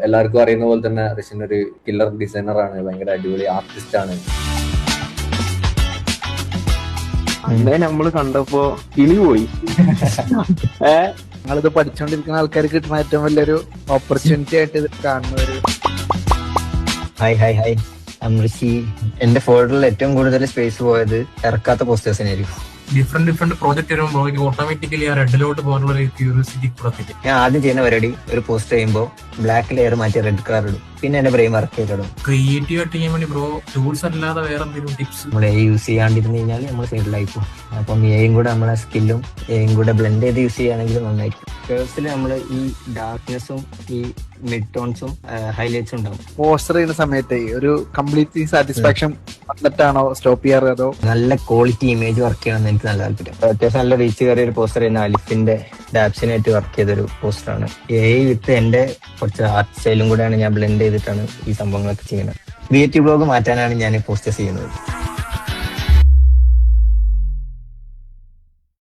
എല്ലാവർക്കും അറിയുന്ന പോലെ തന്നെ ഋഷിൻ ഒരു കില്ലർ ഡിസൈനർ ആണ്, ഭയങ്കര അടിപൊളി ആർട്ടിസ്റ്റ് ആണ്. അന്നേ നമ്മള് കണ്ടപ്പോ കിളി പോയി. ഞങ്ങളിത് പഠിച്ചുകൊണ്ടിരിക്കുന്ന ആൾക്കാർക്ക് കിട്ടുന്ന ഏറ്റവും വലിയൊരു ഓപ്പർച്യൂണിറ്റി ആയിട്ട് ഇത് കാണുന്നവര്. ഹായ് ഋഷി. എന്റെ ഫോൾഡറിൽ ഏറ്റവും കൂടുതൽ സ്പേസ് പോയത് ഇറക്കാത്ത പോസ്റ്റേഴ്സിനായിരിക്കും. ഡിഫറെന്റ് പ്രോജക്ട് വരുമ്പോൾ ഓട്ടോമാറ്റിക്കലി ആ റെഡിലോട്ട് പോകാനുള്ള ഒരു ക്യൂരിയോസിറ്റി പുറത്തേക്ക്. ഞാൻ ആദ്യം ചെയ്യുന്ന പരിപാടി ഒരു പോസ്റ്റർ ചെയ്യുമ്പോൾ ബ്ലാക്ക് ലെയർ മാറ്റി റെഡ് കളർ ഇടും, പിന്നെ എന്റെ ബ്രെയിൻ വർക്ക് ചെയ്തിടും. ക്രിയേറ്റീവ് ആയിട്ട് ചെയ്യാൻ വേണ്ടി ബ്രോ ടൂൾസ് അല്ലാതെ വേറെ എന്തെങ്കിലും ടിപ്സ്? നമ്മൾ യൂസ് ചെയ്യാണ്ടിരുന്നു കഴിഞ്ഞാൽ നമ്മൾ സൈഡിലായിപ്പോ. അപ്പം എയും കൂടെ നമ്മളെ സ്കില്ലും എയും കൂടെ ബ്ലെൻഡ് ചെയ്ത് യൂസ് ചെയ്യുകയാണെങ്കിൽ നന്നായിരിക്കും. കേഴ്സിൽ നമ്മൾ ഈ ഡാർക്ക്നെസ്സും ഈ മിഡ് ടോൺസും ഹൈലൈറ്റ്സും ഉണ്ടാവും. പോസ്റ്റർ ചെയ്യുന്ന സമയത്ത് ഒരു കംപ്ലീറ്റ്ലി സാറ്റിസ്ഫാക്ഷൻ വന്നിട്ടാണോ സ്റ്റോപ്പ് ചെയ്യാറ്, അതോ നല്ല ക്വാളിറ്റി ഇമേജ് വർക്ക് ചെയ്യണമെന്ന് എനിക്ക് നല്ല താല്പര്യം. അത്യാവശ്യം നല്ല റീച്ച് കയറിയ ഒരു പോസ്റ്റർ ചെയ്യുന്ന അലിഫിന്റെ ഡാപ്സിനായിട്ട് വർക്ക് ചെയ്തൊരു പോസ്റ്ററാണ്. വിത്ത് എന്റെ കുറച്ച് ആർട്ട് സ്റ്റൈലും കൂടെയാണ് ഞാൻ ബ്ലെൻഡ് ചെയ്തിട്ടാണ് ഈ സംഭവങ്ങളൊക്കെ ചെയ്യുന്നത്. ക്രിയേറ്റീവ് ബ്ലോഗ് മാറ്റാനാണ് ഞാൻ പോസ്റ്റർ ചെയ്യുന്നത്.